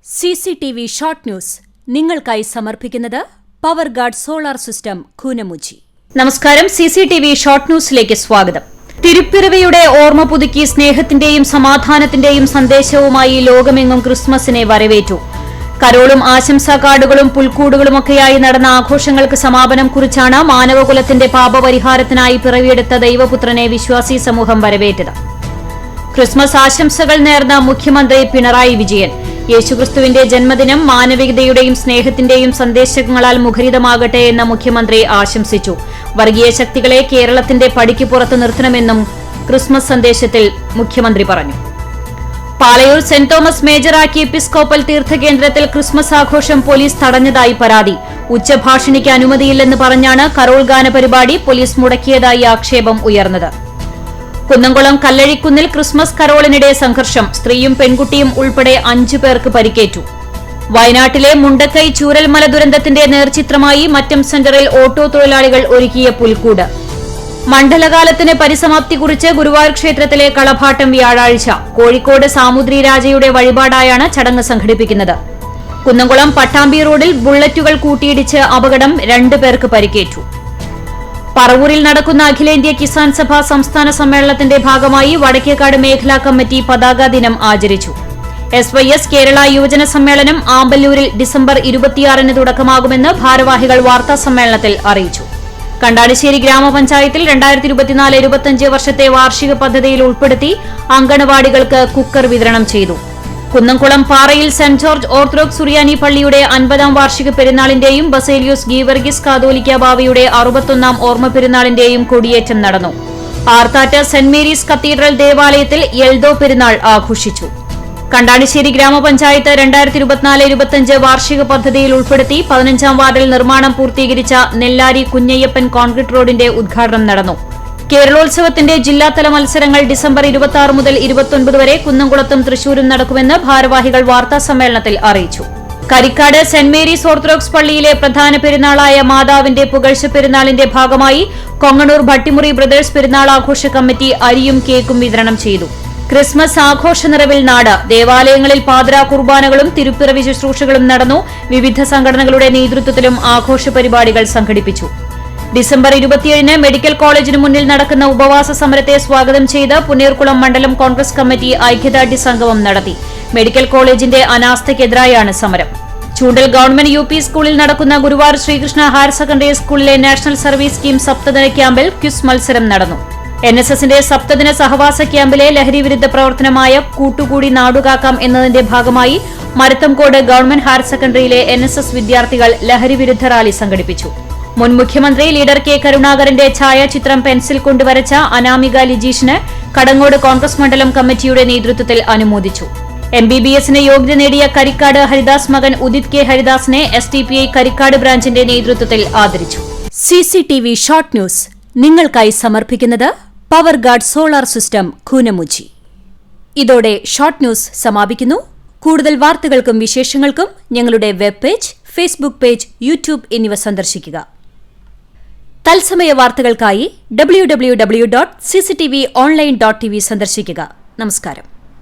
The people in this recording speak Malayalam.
CCTV ഷോർട്ട് ന്യൂസ് നിങ്ങൾക്കായി സമർപ്പിക്കുന്നത് power guard solar system Koonamuchi. നമസ്കാരം. CCTV ഷോർട്ട് ന്യൂസിലേക്ക് സ്വാഗതം. തിരുപ്പിറവിയുടെ ഓർമ്മ പുതുക്കി സ്നേഹത്തിന്റെയും സമാധാനത്തിന്റെയും സന്ദേശവുമായി ലോകമെങ്ങും ക്രിസ്മസിനെ വരവേറ്റു. കരോളും ആശംസാ കാർഡുകളും പുൽക്കൂടുകളുമൊക്കെയായി നടന്ന ആഘോഷങ്ങൾക്ക് സമാപനം കുറിച്ചാണ് മാനവകുലത്തിന്റെ പാപപരിഹാരത്തിനായി പിറവിയെടുത്ത ദൈവപുത്രനെ വിശ്വാസി സമൂഹം വരവേറ്റത്. ക്രിസ്മസ് ആശംസകൾ നേർന്ന മുഖ്യമന്ത്രി പിണറായി വിജയൻ യേശുക്രിസ്തുവിന്റെ ജന്മദിനം മാനവികതയുടെയും സ്നേഹത്തിന്റെയും സന്ദേശങ്ങളാൽ മുഖരിതമാകട്ടെ എന്ന് മുഖ്യമന്ത്രി ആശംസിച്ചു. വർഗീയ ശക്തികളെ കേരളത്തിന്റെ പടിക്ക് പുറത്ത് നിർത്തണമെന്നും ക്രിസ്മസ് സന്ദേശത്തിൽ മുഖ്യമന്ത്രി പറഞ്ഞു. Palayur saint Thomas major archiepiscopal തീർത്ഥകേന്ദ്രത്തിൽ ക്രിസ്മസ് ആഘോഷം പോലീസ് തടഞ്ഞതായി പരാതി. ഉച്ചഭാഷിണിക്ക് അനുമതിയില്ലെന്ന് പറഞ്ഞാണ് കരോൾ ഗാന പരിപാടി പോലീസ് മുടക്കിയതായി ആക്ഷേപം ഉയർന്നത്. കുന്നംകുളം കല്ലഴിക്കുന്നിൽ ക്രിസ്മസ് കരോളിനിടെ സംഘർഷം. സ്ത്രീയും പെൺകുട്ടിയും ഉൾപ്പെടെ 5 പേർക്ക് പരിക്കേറ്റു. വയനാട്ടിലെ മുണ്ടക്കൈ ചൂരൽമല ദുരന്തത്തിന്റെ നേർചിത്രമായി മറ്റം സെന്ററിൽ ഓട്ടോ തൊഴിലാളികൾ ഒരുക്കിയ പുൽക്കൂട്. മണ്ഡലകാലത്തിന് പരിസമാപ്തി കുറിച്ച് ഗുരുവായൂർ ക്ഷേത്രത്തിലെ കളഭാട്ടം വ്യാഴാഴ്ച. കോഴിക്കോട് സാമുദ്രി രാജയുടെ വഴിപാടായാണ് ചടങ്ങ് സംഘടിപ്പിക്കുന്നത്. കുന്നംകുളം പട്ടാമ്പി റോഡിൽ ബുള്ളറ്റുകൾ കൂട്ടിയിടിച്ച് അപകടം, 2 പേർക്ക് പരിക്കേറ്റു. പറവൂരിൽ നടക്കുന്ന അഖിലേന്ത്യാ കിസാൻ സഭ സംസ്ഥാന സമ്മേളനത്തിന്റെ ഭാഗമായി വടക്കേക്കാട് മേഖലാ കമ്മിറ്റി പതാക ദിനം ആചരിച്ചു. SYS കേരള യുവജന സമ്മേളനം ആമ്പല്ലൂരിൽ ഡിസംബർ 26-ന് തുടക്കമാകുമെന്ന് ഭാരവാഹികൾ വാർത്താസമ്മേളനത്തിൽ അറിയിച്ചു. കണ്ടാടിശ്ശേരി ഗ്രാമപഞ്ചായത്തിൽ 2024-25 വർഷത്തെ വാർഷിക പദ്ധതിയിൽ ഉൾപ്പെടുത്തി അങ്കണവാടികൾക്ക് കുക്കർ വിതരണം ചെയ്തു. കുന്നംകുളം പാറയിൽ സെന്റ് ജോർജ് ഓർത്തഡോക്സ് സുറിയാനി പള്ളിയുടെ 50-ാം വാർഷിക പെരുന്നാളിന്റെയും ബസേലിയോസ് ഗീവർഗീസ് കാതോലിക്ക ബാവയുടെ 61-ാം ഓർമ്മ പെരുന്നാളിന്റെയും കൊടിയേറ്റം നടന്നു. ആർത്താറ്റ് സെന്റ് മേരീസ് കത്തീഡ്രൽ ദേവാലയത്തിൽ എൽദോ പെരുന്നാൾ ആഘോഷിച്ചു. കണ്ടാടിശ്ശേരി ഗ്രാമപഞ്ചായത്ത് 2024-25 വാർഷിക പദ്ധതിയിൽ ഉൾപ്പെടുത്തി 15-ാം വാർഡിൽ നിർമ്മാണം പൂർത്തീകരിച്ച നെല്ലാരി കുഞ്ഞയ്യപ്പൻ കോൺക്രീറ്റ് റോഡിന്റെ ഉദ്ഘാടനം നടന്നു. കേരളോത്സവത്തിന്റെ ജില്ലാതല മത്സരങ്ങൾ ഡിസംബർ 26 മുതൽ 29 വരെ കുന്നംകുളത്തും തൃശൂരും നടക്കുമെന്ന് ഭാരവാഹികൾ വാർത്താസമ്മേളനത്തിൽ അറിയിച്ചു. കരിക്കാട് സെന്റ് മേരീസ് ഓർത്തഡോക്സ് പള്ളിയിലെ പ്രധാന പെരുന്നാളായ മാതാവിന്റെ പുകഴ്ച പെരുന്നാളിന്റെ ഭാഗമായി കൊങ്ങണൂർ ഭട്ടിമുറി ബ്രദേഴ്സ് പെരുന്നാൾ ആഘോഷ കമ്മിറ്റി അരിയും കേക്കും വിതരണം ചെയ്തു. ക്രിസ്മസ് ആഘോഷ നിറവിൽ നാട്. ദേവാലയങ്ങളിൽ പാതിരാ കുർബാനകളും തിരുപ്പിറവി ശുശ്രൂഷകളും നടന്നു. വിവിധ സംഘടനകളുടെ നേതൃത്വത്തിലും ആഘോഷ പരിപാടികൾ സംഘടിപ്പിച്ചു. ഡിസംബർ 27-ന് മെഡിക്കൽ കോളേജിന് മുന്നിൽ നടക്കുന്ന ഉപവാസ സമരത്തെ സ്വാഗതം ചെയ്ത് പുന്നേർകുളം മണ്ഡലം കോൺഗ്രസ് കമ്മിറ്റി ഐക്യദാർഢ്യ സംഗമം നടത്തി. മെഡിക്കൽ കോളേജിന്റെ അനാസ്ഥയ്ക്കെതിരായാണ് സമരം. ചൂണ്ടൽ ഗവൺമെന്റ് UP സ്കൂളിൽ നടക്കുന്ന ഗുരുവായൂർ ശ്രീകൃഷ്ണ ഹയർ സെക്കൻഡറി സ്കൂളിലെ നാഷണൽ സർവീസ് സ്കീം സപ്തദിന ക്യാമ്പിൽ ക്വിസ് മത്സരം നടന്നു. NSSന്റെ സപ്തദിന സഹവാസ ക്യാമ്പിലെ ലഹരിവിരുദ്ധ പ്രവർത്തനമായ കൂട്ടുകൂടി നാടുകാക്കാം എന്നതിന്റെ ഭാഗമായി മരത്തംകോട് ഗവൺമെന്റ് ഹയർ സെക്കൻഡറിയിലെ NSS വിദ്യാർത്ഥികൾ ലഹരിവിരുദ്ധ റാലി സംഘടിപ്പിച്ചു. മുൻ മുഖ്യമന്ത്രി ലീഡർ K കരുണാകരന്റെ ഛായാചിത്രം പെൻസിൽ കൊണ്ടുവരച്ച അനാമിക ലിജീഷിന് കടങ്ങോട് കോൺഗ്രസ് മണ്ഡലം കമ്മിറ്റിയുടെ നേതൃത്വത്തിൽ അനുമോദിച്ചു. MBBSന് യോഗ്യത നേടിയ കരിക്കാട് ഹരിദാസ് മകൻ ഉദിത് K ഹരിദാസിനെ SDPI കരിക്കാട് ബ്രാഞ്ചിന്റെ നേതൃത്വത്തിൽ ആദരിച്ചു. CCTV ഷോർട്ട് ന്യൂസ് നിങ്ങൾക്കായി സമർപ്പിക്കുന്നത് power guard solar system Koonamuchi. ഇതോടെ ഷോർട്ട് ന്യൂസ് സമാപിക്കുന്നു. കൂടുതൽ വാർത്തകൾക്കും വിശേഷങ്ങൾക്കും ഞങ്ങളുടെ web page, Facebook page, YouTube എന്നിവ സന്ദർശിക്കുക. തത്സമയ വാർത്തകൾക്കായി www.cctv online.tv സന്ദർശിക്കുക. നമസ്കാരം.